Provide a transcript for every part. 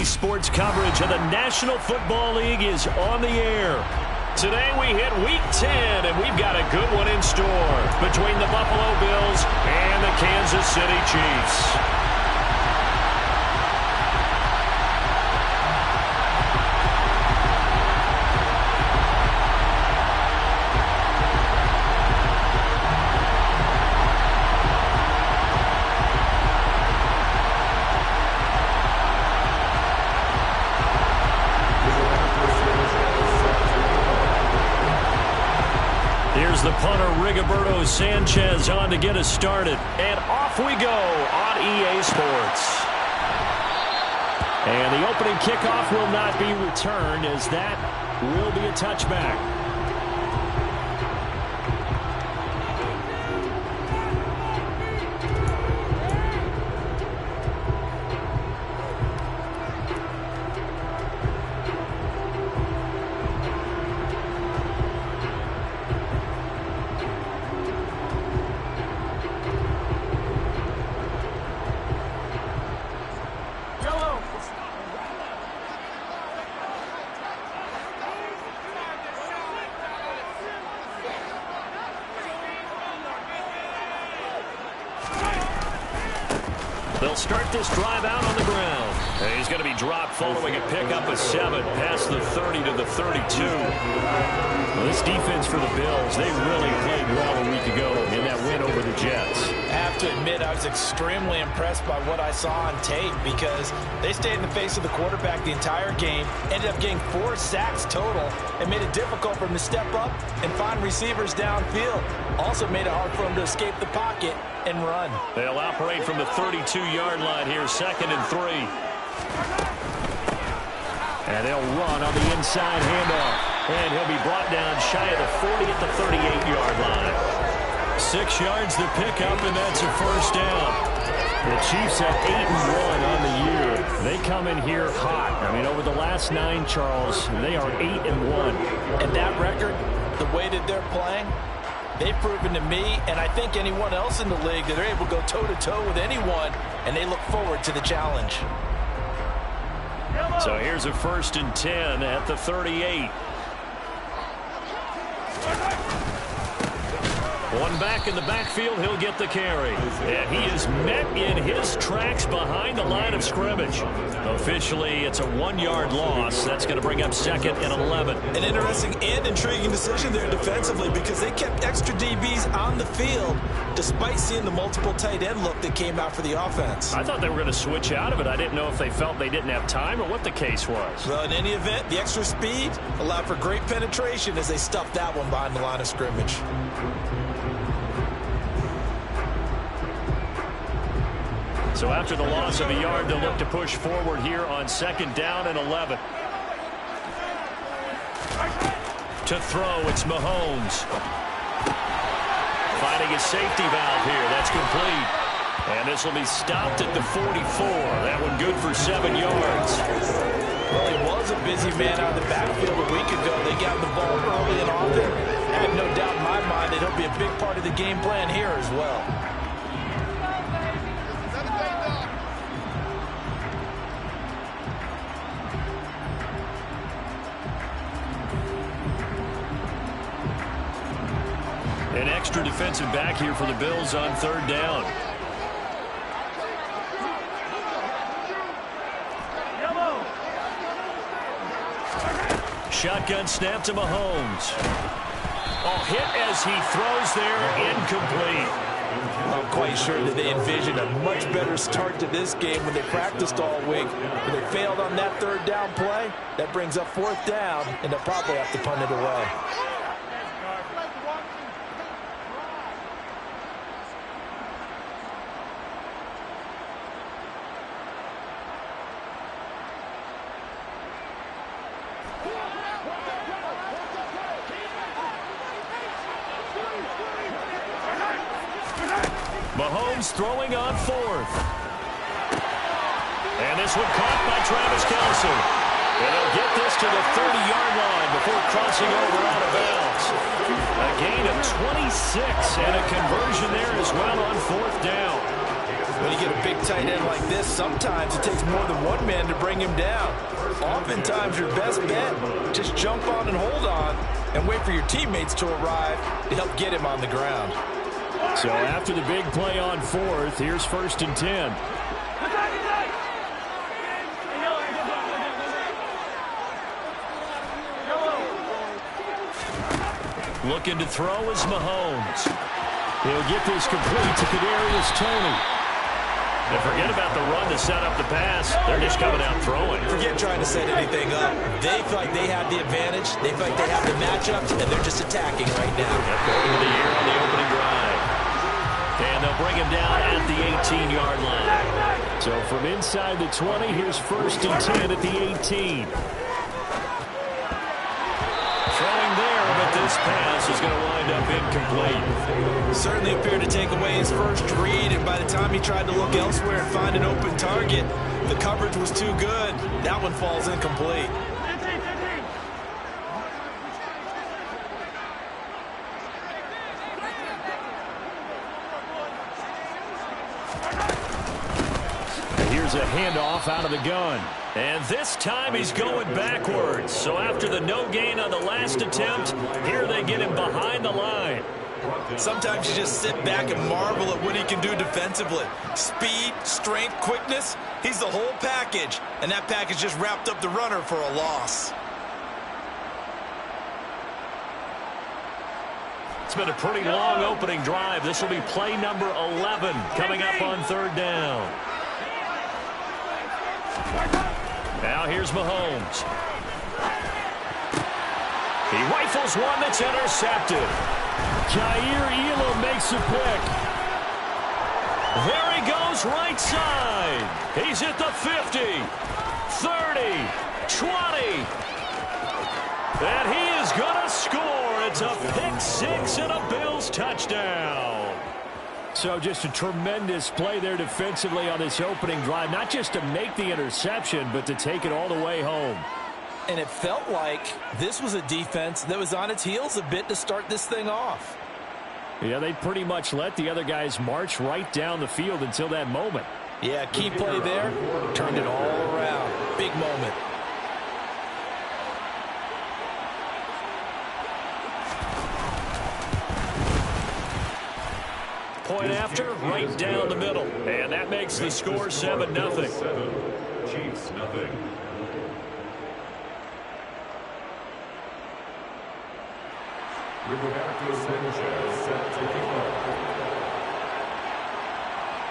EA Sports coverage of the National Football League is on the air. Today we hit Week 10, and we've got a good one in store between the Buffalo Bills and the Kansas City Chiefs. The punter, Rigoberto Sanchez, on to get us started. And off we go on EA Sports. And the opening kickoff will not be returned, as that will be a touchback. They'll start this drive out on the ground. And he's going to be dropped following a pickup of 7 past the 30 to the 32. Well, this defense for the Bills, they really played well a week ago in that win over the Jets. I have to admit, I was extremely impressed by what I saw on tape because they stayed in the face of the quarterback the entire game, ended up getting 4 sacks total, and made it difficult for him to step up and find receivers downfield. Also made it hard for him to escape the pocket and run. They'll operate from the 32-yard line here, 2nd and 3. And they'll run on the inside handoff. And he'll be brought down shy of the 40 at the 38-yard line. 6 yards to pick up, and that's a first down. The Chiefs have 8-1 on the year. They come in here hot. I mean, over the last 9, Charles, they are 8-1. And that record, the way that they're playing, they've proven to me, and I think anyone else in the league, that they're able to go toe-to-toe with anyone, and they look forward to the challenge. So here's a 1st and 10 at the 38. One back in the backfield, he'll get the carry. And he is met in his tracks behind the line of scrimmage. Officially, it's a 1-yard loss. That's going to bring up 2nd and 11. An interesting and intriguing decision there defensively because they kept extra DBs on the field despite seeing the multiple tight end look that came out for the offense. I thought they were going to switch out of it. I didn't know if they felt they didn't have time or what the case was. Well, in any event, the extra speed allowed for great penetration as they stuffed that one behind the line of scrimmage. So after the loss of a yard, they'll look to push forward here on 2nd down and 11. To throw, it's Mahomes. Finding a safety valve here. That's complete. And this will be stopped at the 44. That one good for 7 yards. Well, he was a busy man out of the backfield a week ago. They got the ball early and often. I have no doubt in my mind that he'll be a big part of the game plan here as well. An extra defensive back here for the Bills on 3rd down. Shotgun snap to Mahomes. Oh, hit as he throws there, incomplete. I'm quite sure that they envisioned a much better start to this game when they practiced all week. When they failed on that 3rd down play, that brings up 4th down, and they'll probably have to punt it away. Mahomes throwing on 4th. And this one caught by Travis Kelce. And they'll get this to the 30-yard line before crossing over out of bounds. A gain of 26 and a conversion there as well on 4th down. When you get a big tight end like this, sometimes it takes more than one man to bring him down. Oftentimes, your best bet, just jump on and hold on and wait for your teammates to arrive to help get him on the ground. So after the big play on fourth, here's 1st and 10. Looking to throw is Mahomes. He'll get this complete to Kadarius Toney. And forget about the run to set up the pass. They're just coming out throwing. Forget trying to set anything up. They feel like they have the advantage. They feel like they have the matchups, and they're just attacking right now. Going to the air on the opening drive. And they'll bring him down at the 18-yard line. So from inside the 20, here's 1st and 10 at the 18. Throwing there, but this pass is going to wind up incomplete. Certainly appeared to take away his first read, and by the time he tried to look elsewhere and find an open target, the coverage was too good. That one falls incomplete. Here's a handoff out of the gun. And this time he's going backwards. So after the no gain on the last attempt, here they get him behind the line. Sometimes you just sit back and marvel at what he can do defensively. Speed, strength, quickness, he's the whole package. And that package just wrapped up the runner for a loss. It's been a pretty long opening drive. This will be play number 11 coming up on 3rd down. Now here's Mahomes. He rifles one that's intercepted. Jair Elam makes a pick. There he goes right side. He's at the 50, 30, 20. And he is going to score. It's a pick six and a Bills touchdown. So just a tremendous play there defensively on this opening drive. Not just to make the interception, but to take it all the way home. And it felt like this was a defense that was on its heels a bit to start this thing off. Yeah, they pretty much let the other guys march right down the field until that moment. Yeah, key play there. Turned it all around. Big moment. Point after, right down the middle. And that makes the score 7-0. Chiefs, nothing. Roberto Sanchez set to kick off.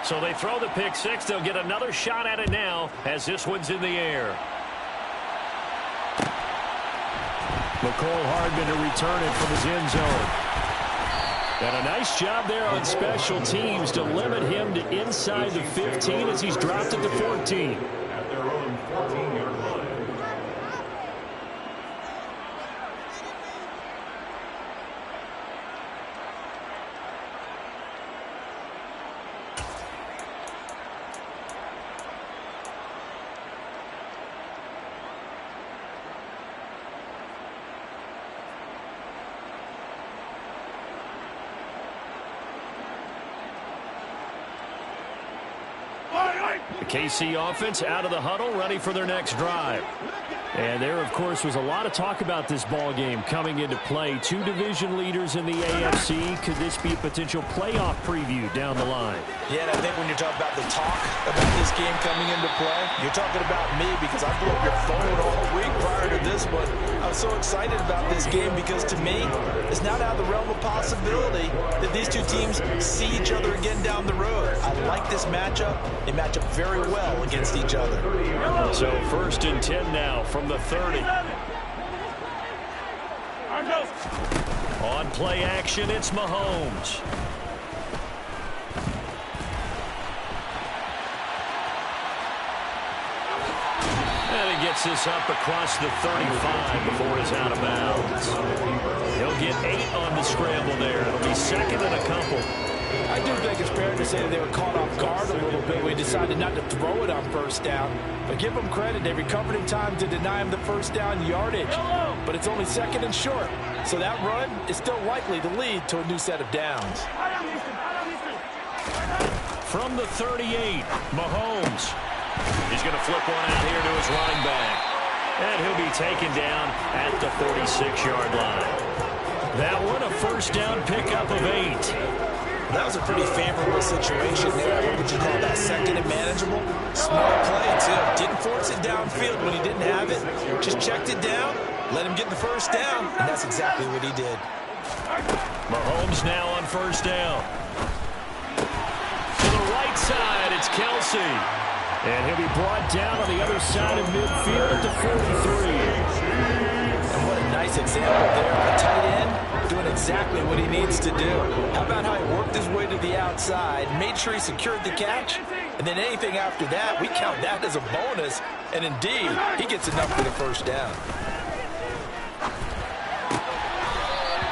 So they throw the pick six. They'll get another shot at it now as this one's in the air. McCole Hardman to return it from his end zone. And a nice job there on special teams to limit him to inside the 15 as he's dropped it to 14. At their own 14-yard line. The KC offense out of the huddle, ready for their next drive. And there, of course, was a lot of talk about this ball game coming into play. Two division leaders in the AFC. Could this be a potential playoff preview down the line? Yeah, and I think when you're talking about the talk about this game coming into play, you're talking about me because I blew up your phone all week prior to this one. I was so excited about this game because, to me, it's not out of the realm of possibility that these two teams see each other again down the road. I like this matchup. They match up very well against each other. So 1st and 10 now from the 30. On play action, it's Mahomes. And he gets this up across the 35 before he's out of bounds. He'll get 8 on the scramble there. It'll be 2nd and a couple. I do think it's fair to say that they were caught off guard a little bit. We decided not to throw it on 1st down. But give them credit. They recovered in time to deny him the 1st down yardage. But it's only 2nd and short. So that run is still likely to lead to a new set of downs. From the 38, Mahomes. He's going to flip one out here to his running back. And he'll be taken down at the 46-yard line. That one, a first down pickup of 8. That was a pretty favorable situation there. What would you call that? Second and manageable? Smart play, too. Didn't force it downfield when he didn't have it. Just checked it down, let him get the first down, and that's exactly what he did. Mahomes now on first down. To the right side, it's Kelsey. And he'll be brought down on the other side of midfield at the 43. And what a nice example there of a tight end doing exactly what he needs to do. How about how he worked his way to the outside, made sure he secured the catch, and then anything after that, we count that as a bonus. And indeed, he gets enough for the first down.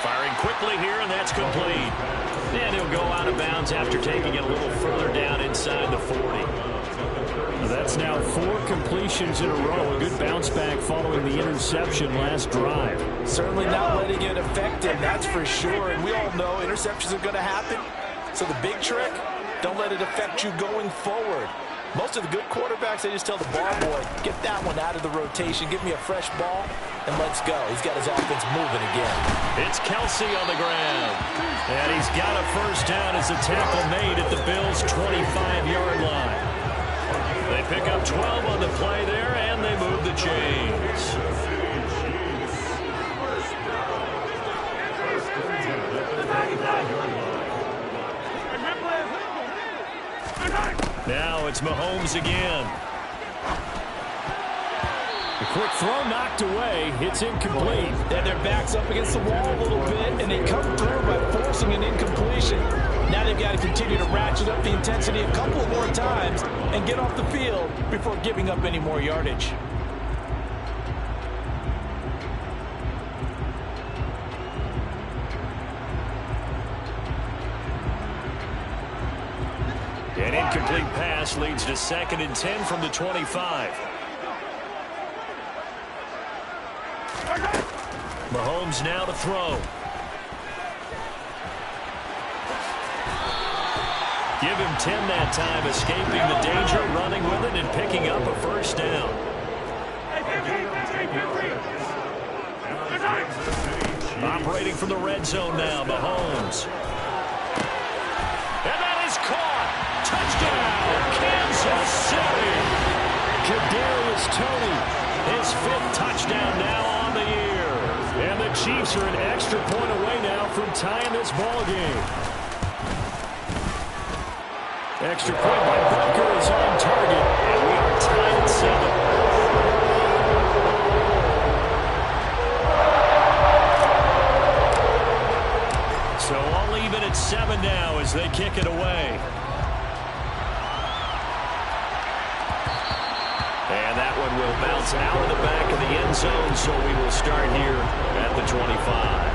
Firing quickly here, and that's complete. And he'll go out of bounds after taking it a little further down inside the 40. That's now 4 completions in a row. A good bounce back following the interception last drive. Certainly not letting it affect him, that's for sure. And we all know interceptions are going to happen. So the big trick, don't let it affect you going forward. Most of the good quarterbacks, they just tell the ball boy, get that one out of the rotation, give me a fresh ball, and let's go. He's got his offense moving again. It's Kelsey on the ground. And he's got a first down as the tackle made at the Bills' 25-yard line. They pick up 12 on the play there, and they move the chains. Now it's Mahomes again. The quick throw knocked away. It's incomplete. And their back's up against the wall a little bit, and they come through by forcing an incompletion. Now they've got to continue to ratchet up the intensity a couple more times and get off the field before giving up any more yardage. An incomplete pass leads to 2nd and 10 from the 25. Mahomes now to throw. Give him 10 that time, escaping the danger, running with it, and picking up a first down. Operating from the red zone now, Mahomes. And that is caught. Touchdown, Kansas City. Kadarius Toney, his 5th touchdown now on the year. And the Chiefs are an extra point away now from tying this ball game. Extra point by Butker is on target, and we are tied at 7. So all even at 7 now as they kick it away. And that one will bounce out of the back of the end zone, so we will start here at the 25.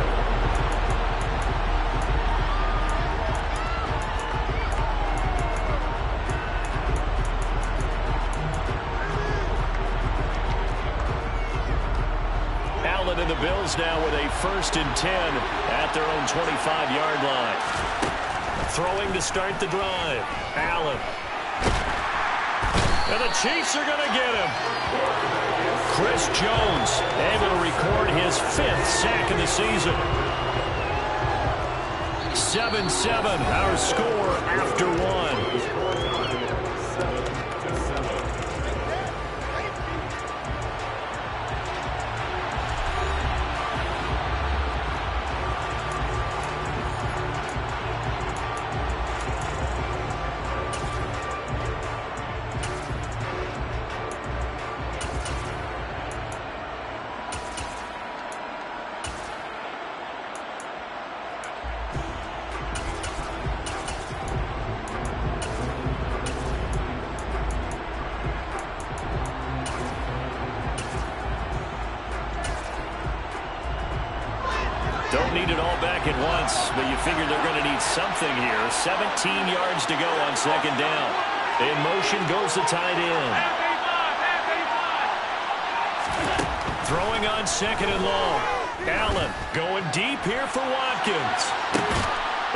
Allen and the Bills now with a 1st and 10 at their own 25-yard line. Throwing to start the drive. Allen. And the Chiefs are going to get him. Chris Jones able to record his 5th sack of the season. 7-7, our score after 1. Don't need it all back at once, but you figure they're going to need something here. 17 yards to go on 2nd down. In motion goes the tight end. Throwing on 2nd and long. Allen going deep here for Watkins.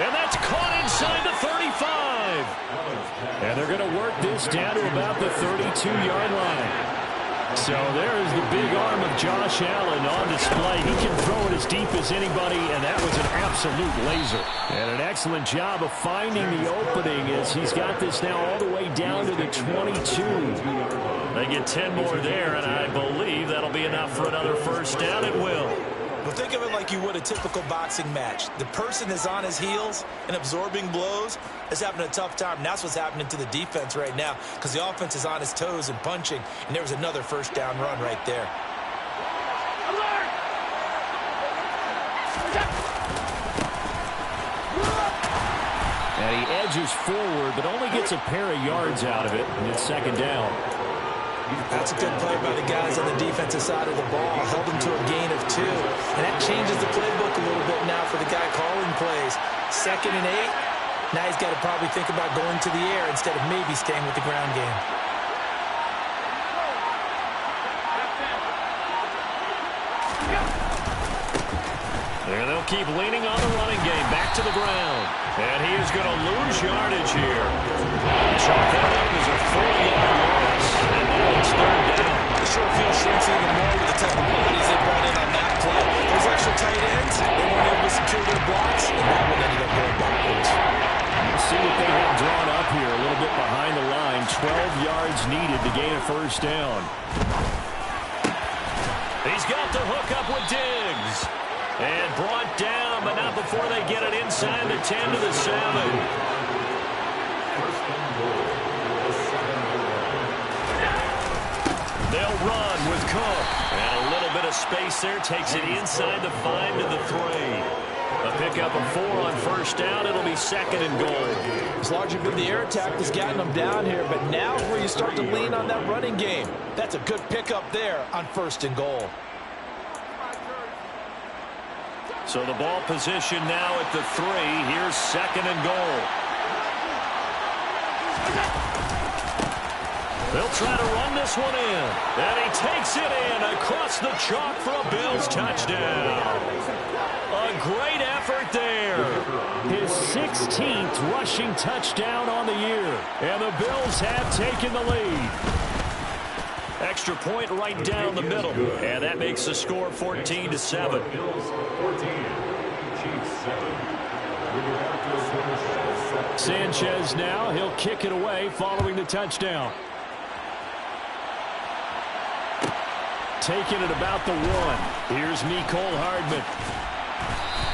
And that's caught inside the 35. going to work this down to about the 32-yard line. So there is the big arm of Josh Allen on display. He can throw it as deep as anybody, and that was an absolute laser. And an excellent job of finding the opening as he's got this now all the way down to the 22. They get 10 more there, and I believe that'll be enough for another first down. It will. Well, think of it like you would a typical boxing match. The person is on his heels and absorbing blows is having a tough time. And that's what's happening to the defense right now because the offense is on his toes and punching. And there was another first down run right there. And he edges forward, but only gets a pair of yards out of it. And it's second down. That's a good play by the guys on the defensive side of the ball. Held them to a gain of 2. And that changes the playbook a little bit now for the guy calling plays. 2nd and 8. Now he's got to probably think about going to the air instead of maybe staying with the ground game. There they'll keep leaning on the running game. Back to the ground. And he is going to lose yardage here. Chalk that up as a 4-yard loss. And now it's third down. The short field shrinks even more with the type of bodies they brought in on that play. Those extra tight ends, they weren't able to secure their blocks, and that one ended up going backwards. See what they have drawn up here. A little bit behind the line. 12 yards needed to gain a first down. He's got the hook up with Diggs. And brought down, but not before they get it inside the 10 to the 7. They'll run with Cook. And a little bit of space there. Takes it inside the 5 to the 3. A pickup of 4 on first down. It'll be 2nd and goal. It's largely been the air attack that's gotten them down here, but now is where you start to lean on that running game. That's a good pickup there on 1st and goal. So the ball position now at the 3. Here's 2nd and goal. They'll try to run this one in. And he takes it in across the chalk for a Bills touchdown. A great effort there. His 16th rushing touchdown on the year. And the Bills have taken the lead. Extra point right down the middle. And that makes the score 14 to 7. Bills 14, Chiefs 7. Sanchez now. He'll kick it away following the touchdown. Taking it about the 1. Here's Mecole Hardman.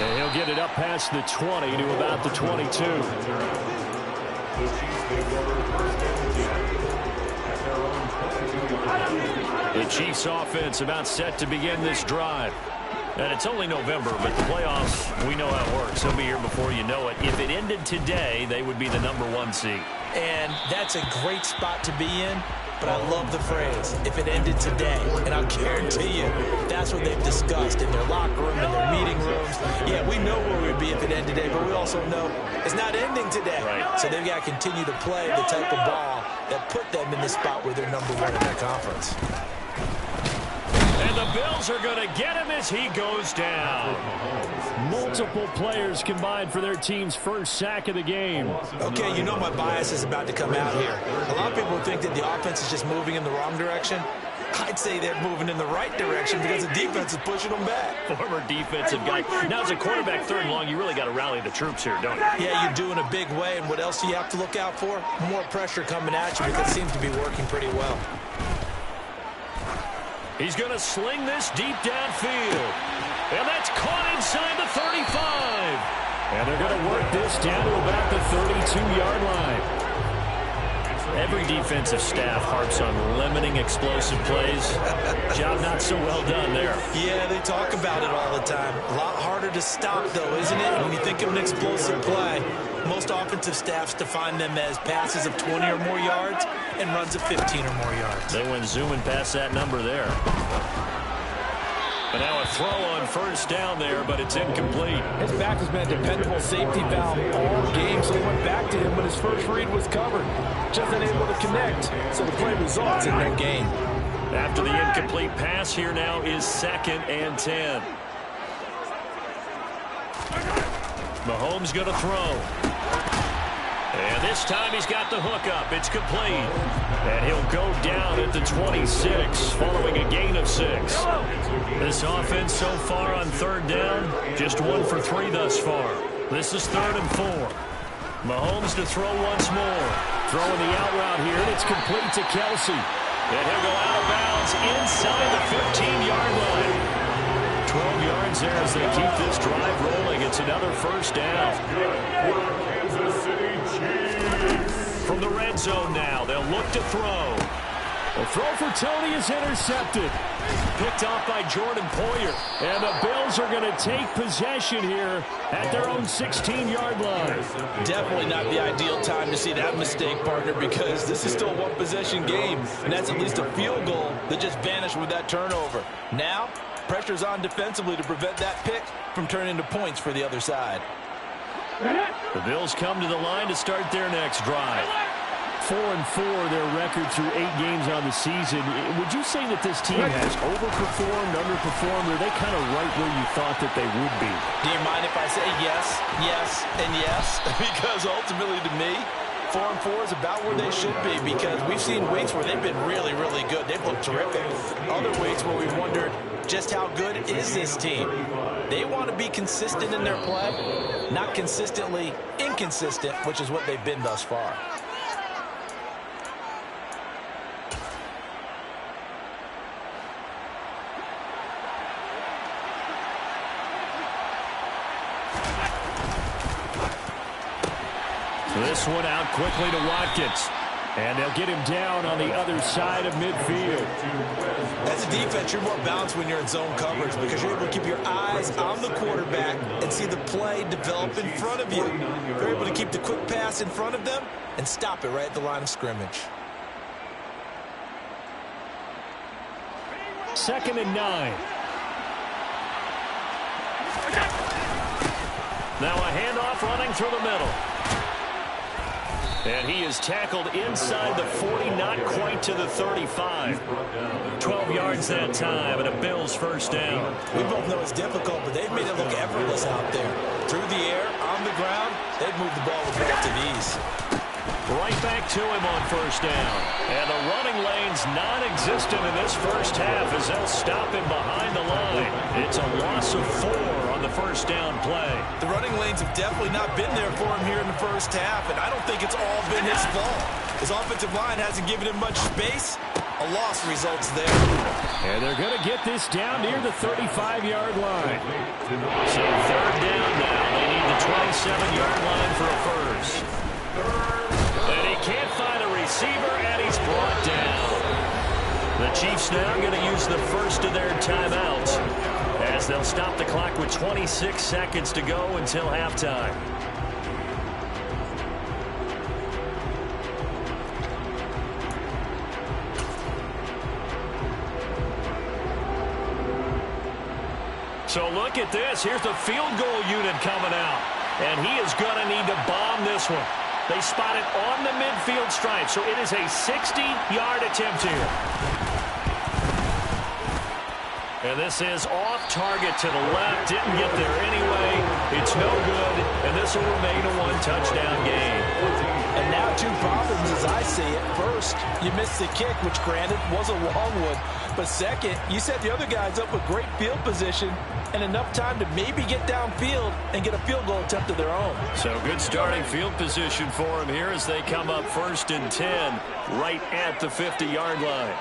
And he'll get it up past the 20 to about the 22. The Chiefs take over first and 10 at their own 22-yard line. The Chiefs offense about set to begin this drive. And it's only November, but the playoffs, we know how it works. They'll be here before you know it. If it ended today, they would be the #1 seed. And that's a great spot to be in. But I love the phrase, if it ended today. And I'll guarantee you, that's what they've discussed in their locker room, in their meeting rooms. Yeah, we know where we'd be if it ended today, but we also know it's not ending today. Right. So they've got to continue to play the type of ball that put them in the spot where they're #1 in that conference. And the Bills are going to get him as he goes down. Multiple players combined for their team's first sack of the game. Okay, you know my bias is about to come out here. A lot of people think that the offense is just moving in the wrong direction. I'd say they're moving in the right direction because the defense is pushing them back. Former defensive guy. Now, as a quarterback 3rd and long, you really got to rally the troops here, don't you? Yeah, you do in a big way. And what else do you have to look out for? More pressure coming at you because it seems to be working pretty well. He's going to sling this deep downfield. And that's caught inside the 35. And they're going to work this down to about the 32-yard line. Every defensive staff harps on limiting explosive plays. Job not so well done there. Yeah, they talk about it all the time. A lot harder to stop, though, isn't it? When you think of an explosive play, most offensive staffs define them as passes of 20 or more yards and runs of 15 or more yards. They went zooming past that number there. And now a throw on first down there, but it's incomplete. His back has been a dependable safety valve all game, so he went back to him when his first read was covered. Just unable to connect, so the play results in no gain. After the incomplete pass, here now is 2nd and 10. Mahomes going to throw. And this time he's got the hook up. It's complete. And he'll go down at the 26 following a gain of 6. This offense so far on third down, just 1 for 3 thus far. This is 3rd and 4. Mahomes to throw once more. Throwing the out route here, and it's complete to Kelsey. And he'll go out of bounds inside the 15-yard line. 12 yards there as they keep this drive rolling. It's another first down. From the red zone now, they'll look to throw. The throw for Tony is intercepted. Picked off by Jordan Poyer. And the Bills are going to take possession here at their own 16-yard line. Definitely not the ideal time to see that mistake, partner, because this is still a one-possession game, and that's at least a field goal that just vanished with that turnover. Now, pressure's on defensively to prevent that pick from turning into points for the other side. The Bills come to the line to start their next drive. 4-4 their record through 8 games on the season. Would you say that this team has overperformed, underperformed, or are they kind of right where you thought that they would be? Do you mind if I say yes, yes, and yes? Because ultimately to me, 4-4 is about where they should be, because we've seen weeks where they've been really, really good. They've looked terrific. Other weeks where we've wondered just how good is this team. They want to be consistent in their play, not consistently inconsistent, which is what they've been thus far. This one out quickly to Watkins. And they'll get him down on the other side of midfield. As a defense, you're more balanced when you're in zone coverage because you're able to keep your eyes on the quarterback and see the play develop in front of you. You're able to keep the quick pass in front of them and stop it right at the line of scrimmage. 2nd and 9. Now a handoff running through the middle. And he is tackled inside the 40, not quite to the 35. 12 yards that time, and a Bills first down. We both know it's difficult, but they've made it look effortless out there. Through the air, on the ground, they've moved the ball with relative ease. Right back to him on first down. And the running lane's non-existent in this first half as they'll stop him behind the line. It's a loss of 4 on the first down play. The running lanes have definitely not been there for him here in the first half, and I don't think it's all been his fault. His offensive line hasn't given him much space. A loss results there. And they're going to get this down near the 35-yard line. So 3rd down now. They need the 27-yard line for a first. And he can't find a receiver, and he's brought down. The Chiefs now going to use the first of their timeouts as they'll stop the clock with 26 seconds to go until halftime. So look at this. Here's the field goal unit coming out. And he is going to need to bomb this one. They spot it on the midfield stripe, so it is a 60-yard attempt here. And this is off target to the left. Didn't get there anyway. It's no good, and this will remain a one-touchdown game. And now 2 problems as I see it. First, you missed the kick, which granted was a long one. But second, you set the other guys up with great field position and enough time to maybe get downfield and get a field goal attempt of their own. So good starting field position for them here as they come up 1st and 10 right at the 50-yard line.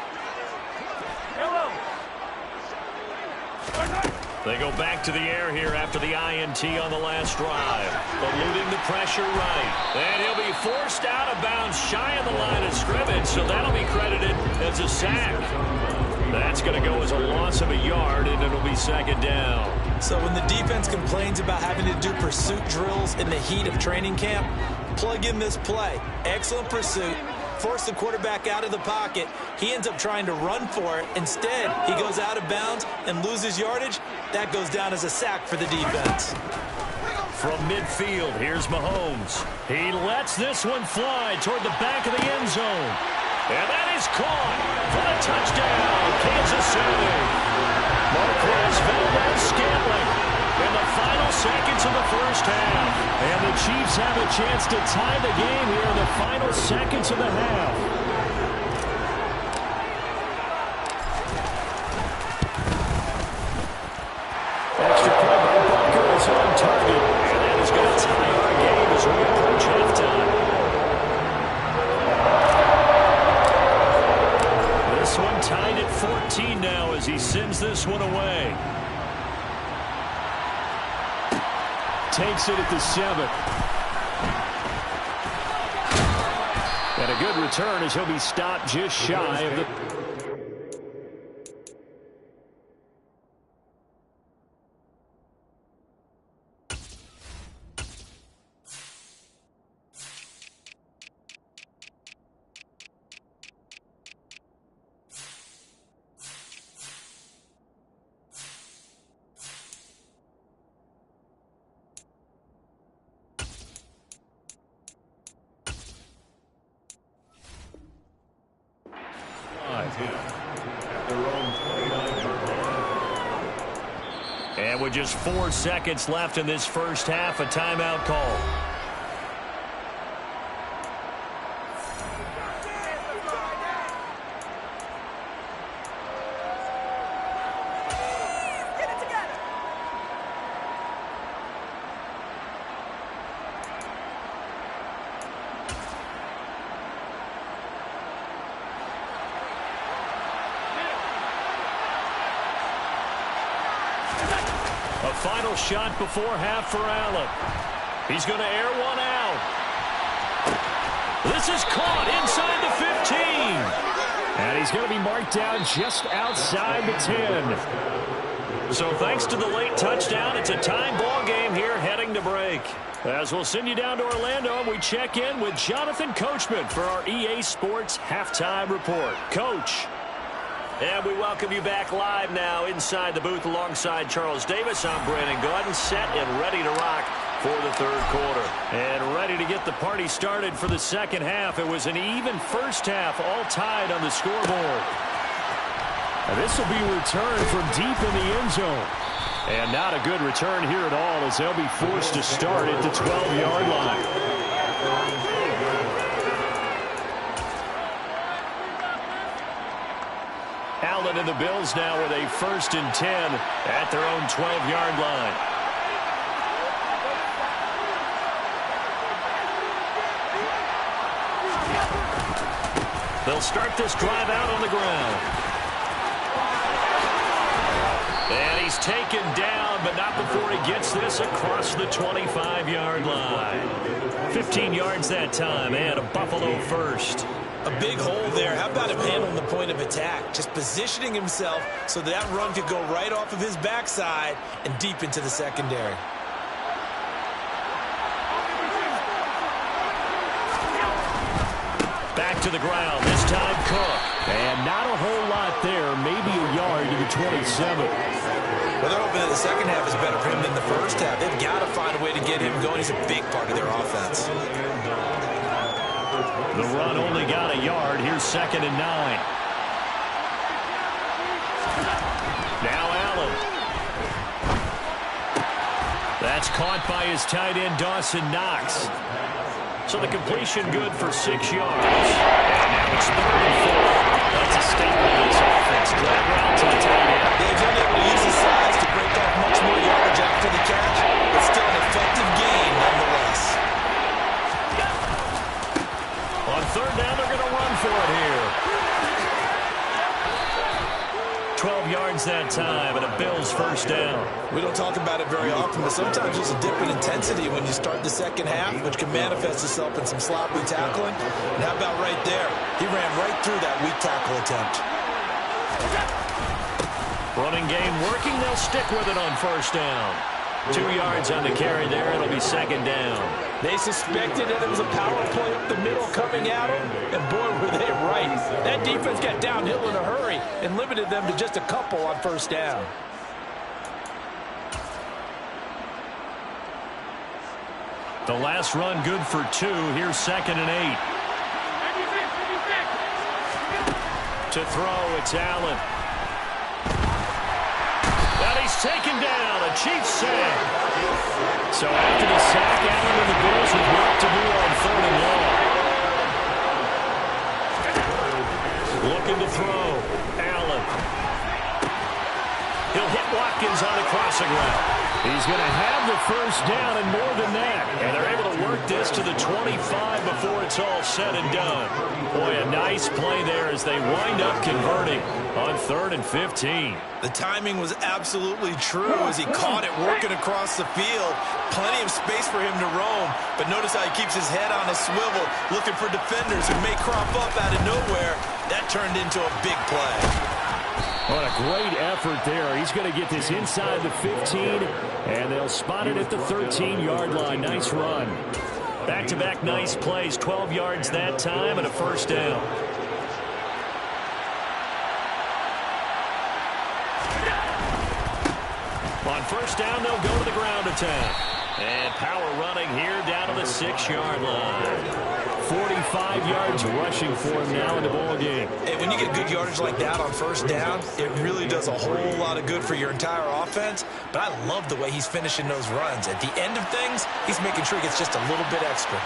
They go back to the air here after the INT on the last drive. Eluding the pressure right. And he'll be forced out of bounds shy of the line of scrimmage, so that'll be credited as a sack. That's going to go as a loss of a yard, and it'll be 2nd down. So when the defense complains about having to do pursuit drills in the heat of training camp, plug in this play. Excellent pursuit. Force the quarterback out of the pocket. He ends up trying to run for it. Instead, he goes out of bounds and loses yardage. That goes down as a sack for the defense. From midfield, here's Mahomes. He lets this one fly toward the back of the end zone. And that is caught for the touchdown, Kansas City. Marquez Valdes-Scantling. And the final seconds of the first half. And the Chiefs have a chance to tie the game here in the final seconds of the half. Extra point by Butker is on target. And that is going to tie our game as we approach halftime. This one tied at 14 now as he sends this one away. Takes it at the 7. And a good return as he'll be stopped just shy of the... And with just 4 seconds left in this first half, a timeout call. A final shot before half for Allen. He's going to air one out. This is caught inside the 15. And he's going to be marked down just outside the 10. So thanks to the late touchdown, it's a tie ball game here heading to break. As we'll send you down to Orlando, we check in with Jonathan Coachman for our EA Sports Halftime Report. Coach. And we welcome you back live now inside the booth alongside Charles Davis. I'm Brandon Gaudin, set and ready to rock for the third quarter. And ready to get the party started for the second half. It was an even first half, all tied on the scoreboard. And this will be returned from deep in the end zone. And not a good return here at all as they'll be forced to start at the 12-yard line. Allen and the Bills now with a 1st and 10 at their own 12-yard line. They'll start this drive out on the ground. And he's taken down, but not before he gets this across the 25-yard line. 15 yards that time, and a Buffalo first. A big hole there. How about him handling the point of attack? Just positioning himself so that run could go right off of his backside and deep into the secondary. Back to the ground, this time Cook. And not a whole lot there, maybe a yard to the 27. Well, they're hoping that the second half is better for him than the first half. They've got to find a way to get him going. He's a big part of their offense. The run only got a yard. Here's 2nd and 9. Now Allen. That's caught by his tight end, Dawson Knox. So the completion good for 6 yards. And now it's 3rd and 4. That's a statement of this offense. Drag route to the tight end. They've been able to use his size to break off much more yardage after the catch, but still an effective gain nonetheless. On 3rd down, they're going to run for it here. 12 yards that time, and a Bills 1st down. We don't talk about it very often, but sometimes there's a dip in intensity when you start the second half, which can manifest itself in some sloppy tackling. And how about right there? He ran right through that weak tackle attempt. Running game working. They'll stick with it on 1st down. 2 yards on the carry there. It'll be 2nd down. They suspected that it was a power play up the middle coming at them, and boy, were they right. That defense got downhill in a hurry and limited them to just a couple on 1st down. The last run good for 2. Here's 2nd and 8. To throw, it's Allen. And he He's taken down. A Chiefs sack. So after the sack, Allen and the Bills with work to do on 3rd and long. Looking to throw. Allen. He'll hit Watkins on the crossing route. He's going to have the first down and more than that. And they're able to work this to the 25 before it's all said and done. Boy, a nice play there as they wind up converting on 3rd and 15. The timing was absolutely true as he caught it working across the field. Plenty of space for him to roam. But notice how he keeps his head on a swivel, looking for defenders who may crop up out of nowhere. That turned into a big play. What a great effort there. He's going to get this inside the 15, and they'll spot it at the 13-yard line. Nice run. Back-to-back nice plays, 12 yards that time and a first down. On first down, they'll go to the ground attack. And power running here down to the 6-yard line. 45 yards rushing for him now in the ball game. Hey, when you get good yardage like that on first down, it really does a whole lot of good for your entire offense. But I love the way he's finishing those runs. At the end of things, he's making sure he gets just a little bit extra.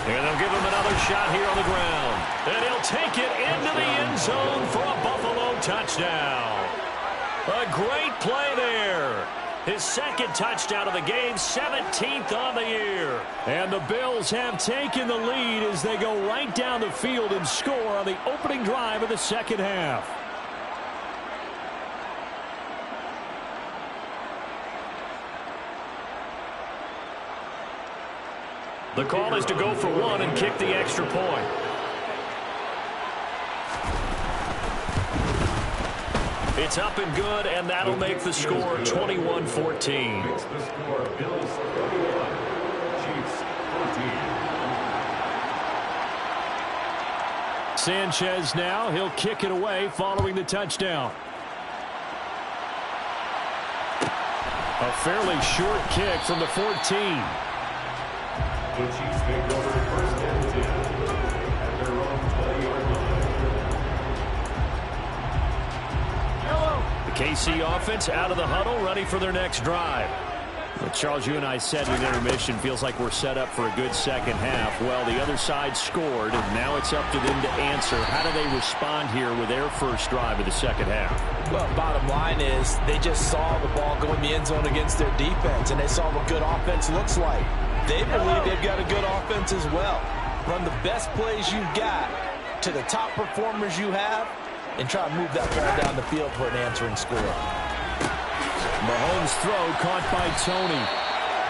And they'll give him another shot here on the ground. And he'll take it into the end zone for a Buffalo touchdown. A great play there. His second touchdown of the game, 17th on the year. And the Bills have taken the lead as they go right down the field and score on the opening drive of the second half. The call is to go for one and kick the extra point. It's up and good, and that'll make the score 21-14. Makes the score Bills 31, Chiefs 14. Sanchez now. He'll kick it away following the touchdown. A fairly short kick from the 14. The Chiefs take over first and 10 at their own 20-yard line. The KC offense out of the huddle, ready for their next drive. Well, Charles, you and I said in intermission, feels like we're set up for a good second half. Well, the other side scored, and now it's up to them to answer. How do they respond here with their first drive of the second half? Well, bottom line is they just saw the ball go in the end zone against their defense, and they saw what good offense looks like. They believe they've got a good offense as well. Run the best plays you've got to the top performers you have and try to move that ball down the field for an answering score. Mahomes' throw caught by Tony.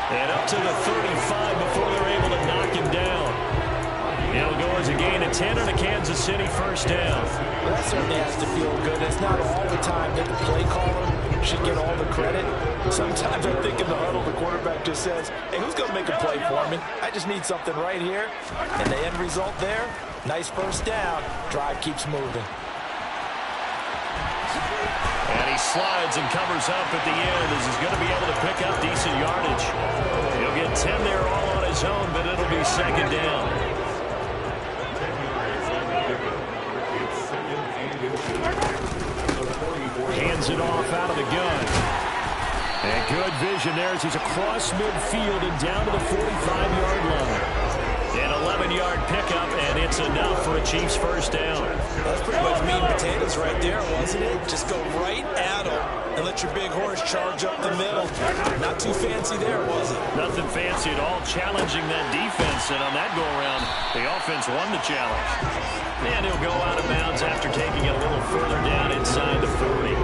And up to the 35 before they're able to knock him down. It'll go as a gain of 10 and a Kansas City first down. Well, that certainly has to feel good. It's not all the time that the play caller should get all the credit. Sometimes I think in the huddle, the quarterback just says, hey, who's going to make a play for me? I just need something right here. And the end result there, nice first down. Drive keeps moving. And he slides and covers up at the end as he's going to be able to pick up decent yardage. He'll get 10 there all on his own, but it'll be second down. Hands it off out of the gun. And good vision there as he's across midfield and down to the 45-yard line. An 11-yard pickup, and it's enough for a Chiefs first down. That's pretty much meat and potatoes right there, wasn't it? Just go right at him and let your big horse charge up the middle. Not too fancy there, was it? Nothing fancy at all, challenging that defense, and on that go-around, the offense won the challenge. And he'll go out of bounds after taking it a little further down inside the 40.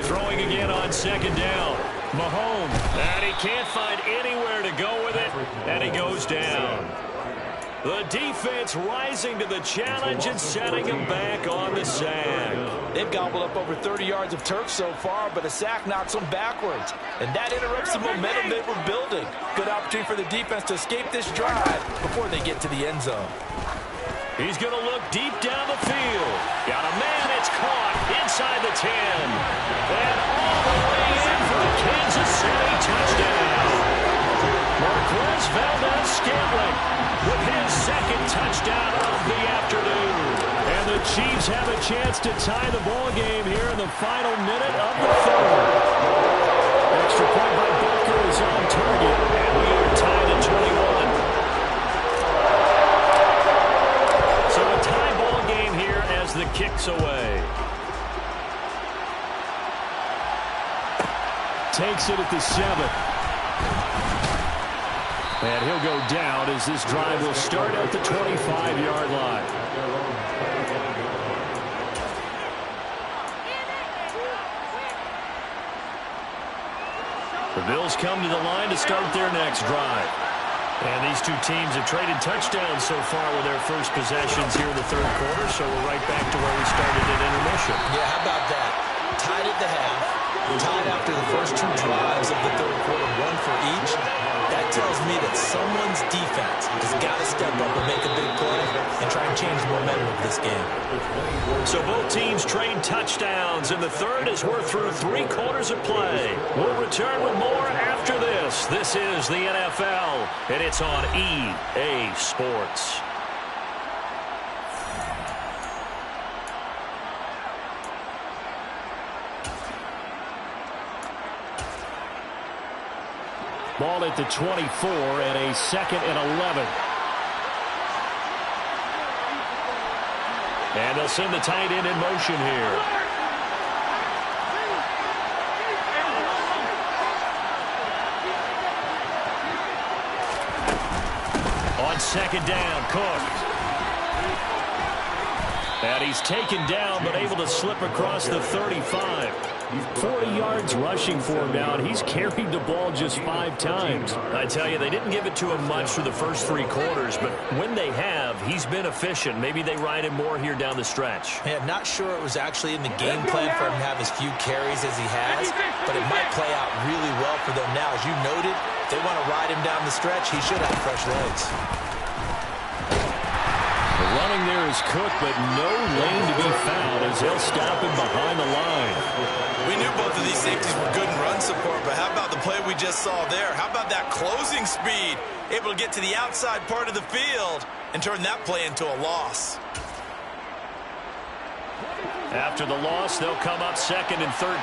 Throwing again on second down. Mahomes, and he can't find anywhere to go with it, and he goes down. The defense rising to the challenge and setting him back on the sack. They've gobbled up over 30 yards of turf so far, but a sack knocks them backwards. And that interrupts the momentum they were building. Good opportunity for the defense to escape this drive before they get to the end zone. He's going to look deep down the field. Got a man. It's caught inside the 10. And all the way in for the Kansas City touchdown. Marquez Valdes-Scantling with his second touchdown of the afternoon. And the Chiefs have a chance to tie the ball game here in the final minute of the third. Extra point by Booker is on target. And we are tied at 21. So a tie ball game here as the kick's away. Takes it at the 7. And he'll go down as this drive will start at the 25-yard line. The Bills come to the line to start their next drive. And these two teams have traded touchdowns so far with their first possessions here in the third quarter, so we're right back to where we started at intermission. Yeah, how about that? Tied at the half, tied after the first two drives of the third quarter, one for each. That tells me that someone's defense has got to step up and make a big play and try and change the momentum of this game. So both teams trade touchdowns in the third as we're through 3 quarters of play. We'll return with more after this. This is the NFL, and it's on EA Sports. Ball at the 24 and a 2nd and 11. And they'll send the tight end in motion here. On 2nd down, Cook. And he's taken down but able to slip across the 35. 40 yards rushing for him now, and he's carried the ball just 5 times. I tell you, they didn't give it to him much for the first 3 quarters, but when they have, he's been efficient. Maybe they ride him more here down the stretch. Yeah, not sure it was actually in the game plan for him to have as few carries as he has, but it might play out really well for them now. As you noted, if they want to ride him down the stretch, he should have fresh legs. The running there is Cook, but no lane to be found as they'll stop him behind the line. We knew both of these safeties were good in run support, but how about the play we just saw there? How about that closing speed? Able to get to the outside part of the field and turn that play into a loss. After the loss, they'll come up 2nd and 13.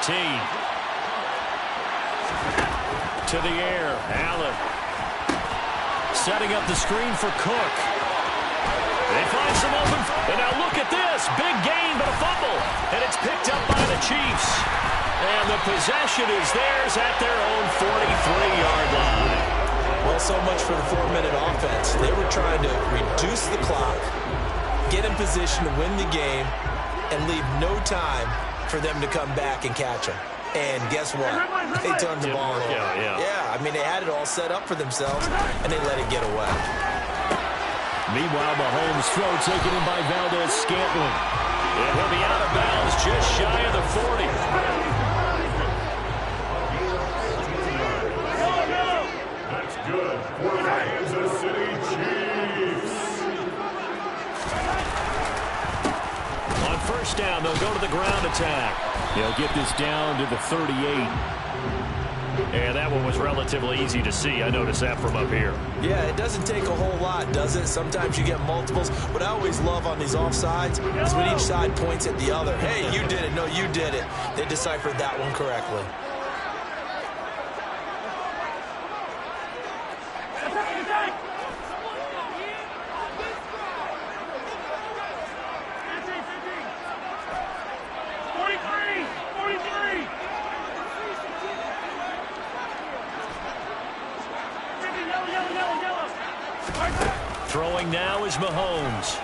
To the air, Allen. Setting up the screen for Cook. They find some open, and now look at this. Big gain, but a fumble, and it's picked up by the Chiefs. And the possession is theirs at their own 43-yard line. Well, so much for the 4-minute offense. They were trying to reduce the clock, get in position to win the game, and leave no time for them to come back and catch them. And guess what? They turned the ball over. Yeah, I mean, they had it all set up for themselves, and they let it get away. Meanwhile, Mahomes' throw taken in by Valdes-Scantling. And he'll be out of bounds just shy of the 40. That's good for the Kansas City Chiefs. On 1st down, they'll go to the ground attack. They'll get this down to the 38. And that one was relatively easy to see. I noticed that from up here. Yeah, it doesn't take a whole lot, does it? Sometimes you get multiples. What I always love on these offsides is when each side points at the other. Hey, you did it. No, you did it. They deciphered that one correctly. Throwing now is Mahomes.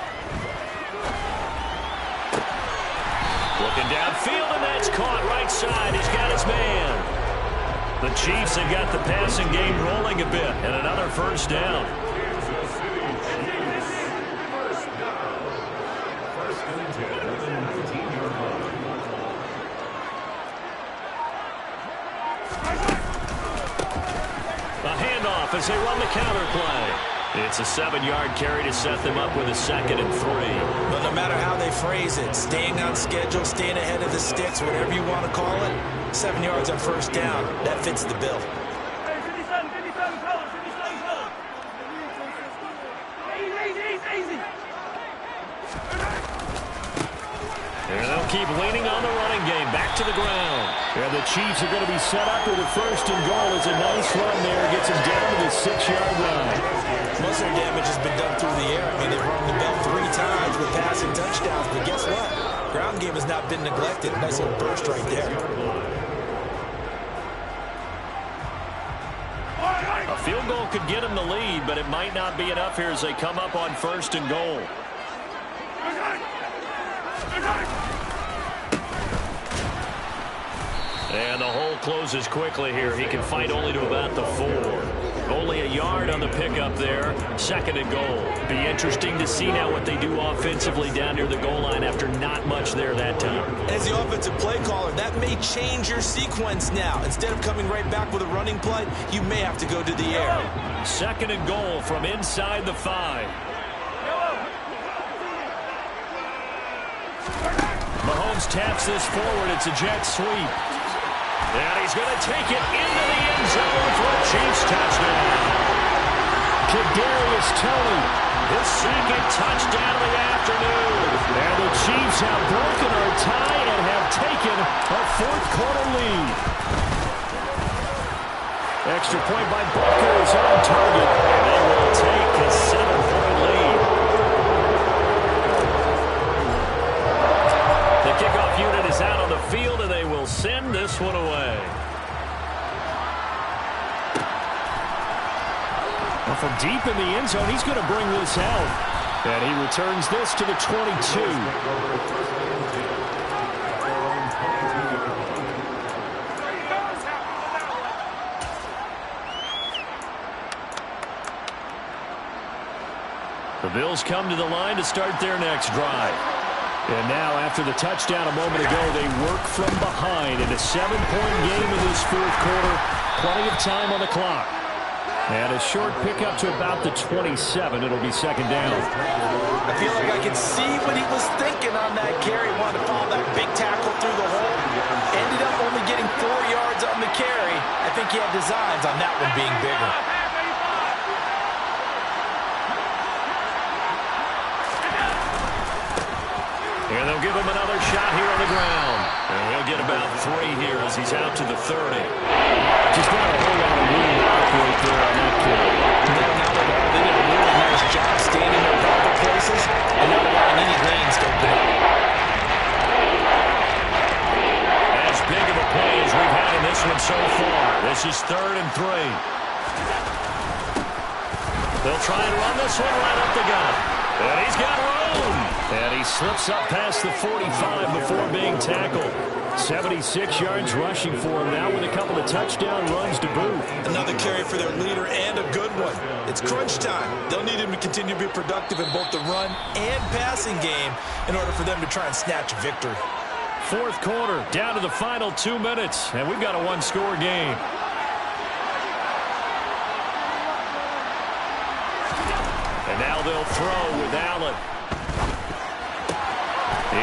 Looking downfield, and that's caught right side. He's got his man. The Chiefs have got the passing game rolling a bit, and another 1st down. Kansas City Chiefs. 1st down. 1st and 10 at the 19-yard line. A handoff as they run the counter play. It's a 7-yard carry to set them up with a 2nd and 3. But no matter how they phrase it, staying on schedule, staying ahead of the sticks, whatever you want to call it, 7 yards on first down, that fits the bill. And they'll keep leaning on the running game. Back to the ground. And the Chiefs are going to be set up with a 1st and goal. It's a nice run there. Gets them down to the 6-yard line. Most of their damage has been done through the air. I mean, they've rung the bell 3 times with passing touchdowns. But guess what? Ground game has not been neglected. Nice little burst right there. A field goal could get them the lead, but it might not be enough here as they come up on 1st and goal. And the hole closes quickly here. He can fight only to about the 4. Only a yard on the pickup there. 2nd and goal. Be interesting to see now what they do offensively down near the goal line after not much there that time. As the offensive play caller, that may change your sequence now. Instead of coming right back with a running play, you may have to go to the air. 2nd and goal from inside the 5. Mahomes taps this forward. It's a jet sweep. And he's going to take it into the end zone for a Chiefs touchdown. Kadarius Toney, his 2nd touchdown of the afternoon. And the Chiefs have broken our tie and have taken a 4th quarter lead. Extra point by Booker is on target. And they will take a 7-point lead. The kickoff unit is out on the field, and they will send this one away. Well, from deep in the end zone, he's going to bring this out. And he returns this to the 22. The Bills come to the line to start their next drive. And now, after the touchdown a moment ago, they work from behind in a 7-point game in this 4th quarter. Plenty of time on the clock. And a short pickup to about the 27. It'll be 2nd down. I feel like I can see what he was thinking on that carry. Wanted to follow that big tackle through the hole. Ended up only getting 4 yards on the carry. I think he had designs on that one being bigger. And they'll give him another shot here on the ground. And he'll get about 3 here as he's out to the 30. Just not a whole lot of room to operate there on that carry. They did a really nice job staying in their proper places and not allowing any lanes to open up. As big of a play as we've had in this one so far. This is 3rd and 3. They'll try and run this one right up the gut. And he's got room. And he slips up past the 45 before being tackled. 76 yards rushing for him now with a couple of touchdown runs to boot. Another carry for their leader and a good one. It's crunch time. They'll need him to continue to be productive in both the run and passing game in order for them to try and snatch a victory. 4th quarter, down to the final 2 minutes, and we've got a 1-score game. And now they'll throw with Allen.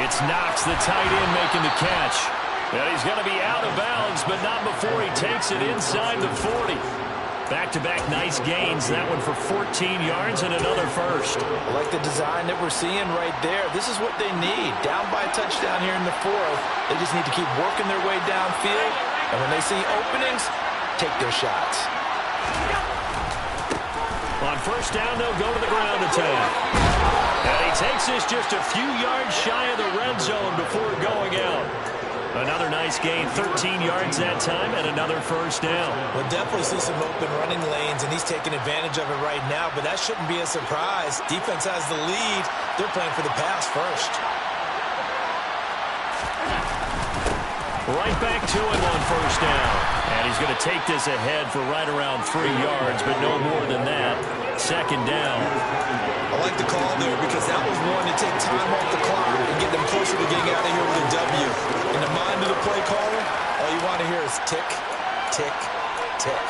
It's Knox, the tight end, making the catch. And he's going to be out of bounds, but not before he takes it inside the 40. Back-to-back nice gains. That one for 14 yards and another first. I like the design that we're seeing right there. This is what they need. Down by a touchdown here in the 4th. They just need to keep working their way downfield. And when they see openings, take their shots. On first down, they'll go to the ground attack. And he takes this just a few yards shy of the red zone before going out. Another nice gain, 13 yards that time, and another first down. We'll definitely see some open running lanes, and he's taking advantage of it right now, but that shouldn't be a surprise. Defense has the lead. They're playing for the pass first. Right back to him on first down. And he's going to take this ahead for right around 3 yards, but no more than that. 2nd down. I like the call there because that was one to take time off the clock and get them closer to getting out of here with a W. In the mind of the play caller, all you want to hear is tick, tick, tick.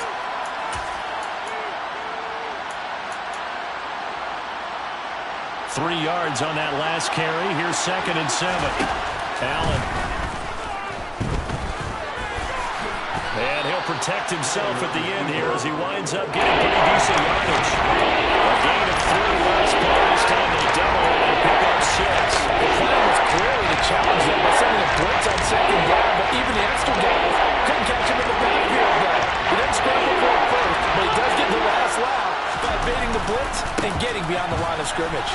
3 yards on that last carry. Here's 2nd and 7. Allen. And he'll protect himself at the end here as he winds up getting pretty decent yardage. A gain of 3 last play. This time they double it and pick up 6. The plan was clearly to challenge them by sending a blitz on 2nd down, but even the extra guys couldn't catch him in the backfield there. He didn't scramble for it first, but he does get the last laugh by evading the blitz and getting beyond the line of scrimmage.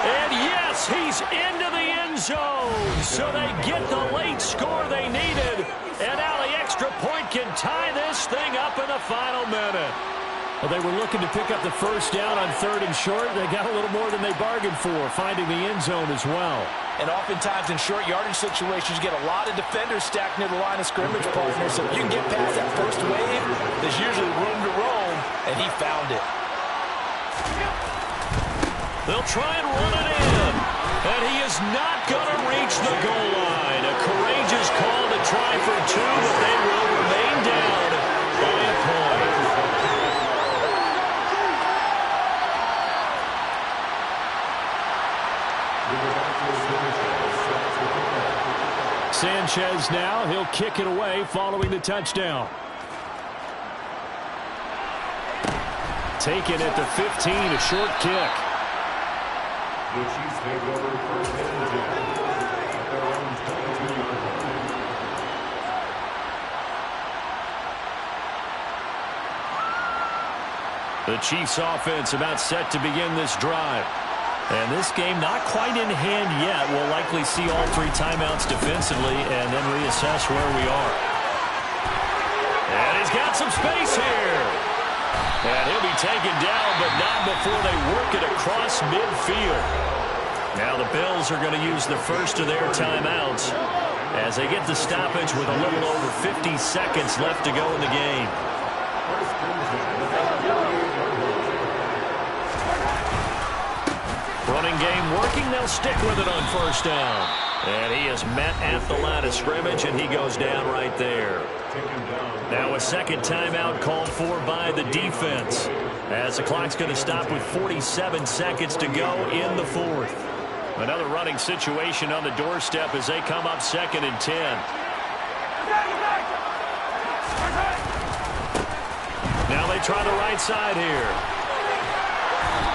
And yes, he's into the end zone. So they get the late score they needed. And now the extra point can tie this thing up in the final minute. Well, they were looking to pick up the first down on 3rd and short. They got a little more than they bargained for, finding the end zone as well. And oftentimes in short yardage situations, you get a lot of defenders stacked near the line of scrimmage, partner. So if you can get past that first wave, there's usually room to roam, and he found it. They'll try and run it in. And he is not going to reach the goal line. A courageous call to try for 2, but they will remain down by a point. Sanchez now, he'll kick it away following the touchdown. Taken at the 15, a short kick. The Chiefs take over 1st and 10 at their own 22-yard line. The Chiefs offense about set to begin this drive. And this game not quite in hand yet. We'll likely see all 3 timeouts defensively and then reassess where we are. And he's got some space here. And he'll be taken down, but not before they work it across midfield. Now the Bills are going to use the first of their timeouts as they get the stoppage with a little over 50 seconds left to go in the game. Running game working. They'll stick with it on 1st down. And he is met at the line of scrimmage, and he goes down right there. Now a 2nd timeout called for by the defense as the clock's going to stop with 47 seconds to go in the 4th. Another running situation on the doorstep as they come up 2nd and 10. Now they try the right side here.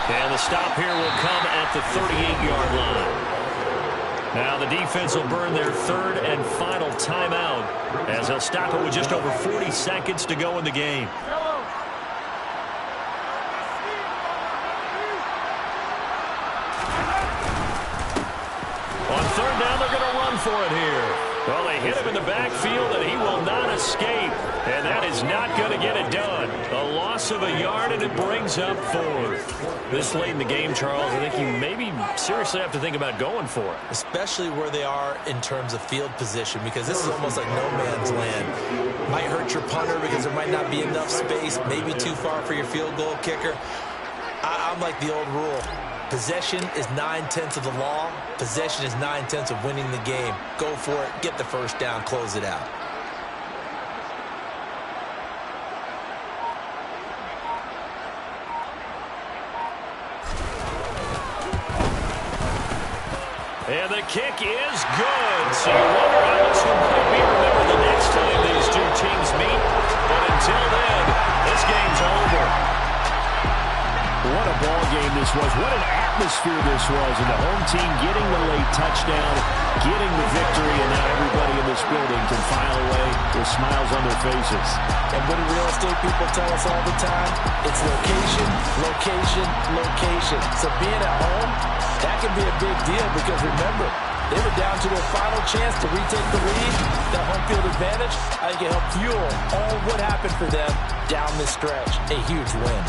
And the stop here will come at the 38-yard line. Now the defense will burn their 3rd and final timeout as they'll stop it with just over 40 seconds to go in the game. On 3rd down, they're going to run for it here. Well, they hit him in the backfield, and he will not escape. And that is not going to get it done. A loss of a yard, and it brings up 4th. This late in the game, Charles, I think you maybe seriously have to think about going for it. Especially where they are in terms of field position, because this is almost like no man's land. Might hurt your punter because there might not be enough space, maybe too far for your field goal kicker. I'm like the old rule. Possession is 9/10 of the law. Possession is 9/10 of winning the game. Go for it. Get the first down. Close it out. And the kick is good. So you wonder how this one might be remembered the next time these 2 teams meet. But until then, this game's over. What a ball game this was. What an atmosphere this was. And the home team getting the late touchdown, getting the victory, and now everybody in this building can file away with smiles on their faces. And what do real estate people tell us all the time? It's location, location, location. So being at home, that can be a big deal because remember, they were down to their final chance to retake the lead. That home field advantage, I think it helped fuel all what happened for them down this stretch. A huge win.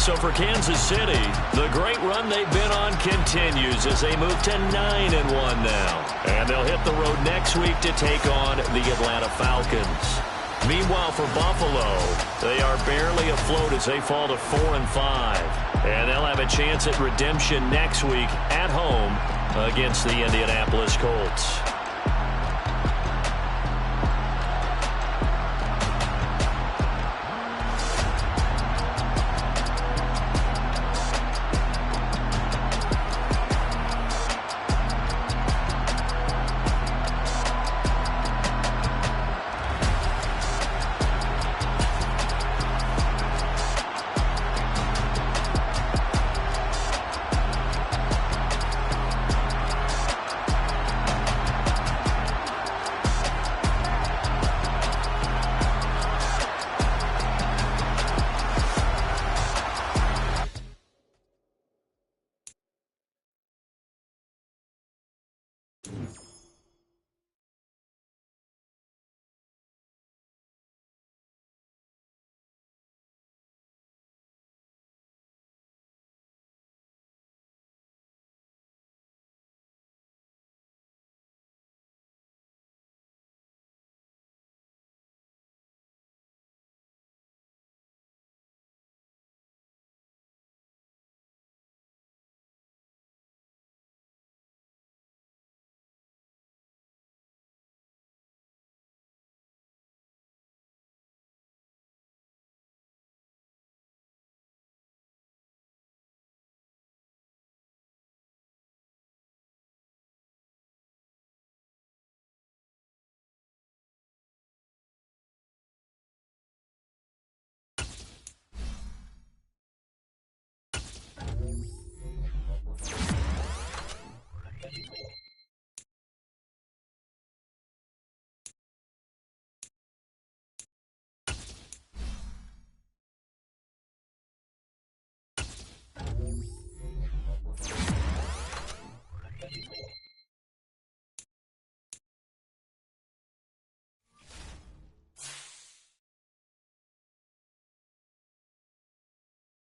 So for Kansas City, the great run they've been on continues as they move to 9-1 now. And they'll hit the road next week to take on the Atlanta Falcons. Meanwhile, for Buffalo, they are barely afloat as they fall to 4-5. And they'll have a chance at redemption next week at home against the Indianapolis Colts.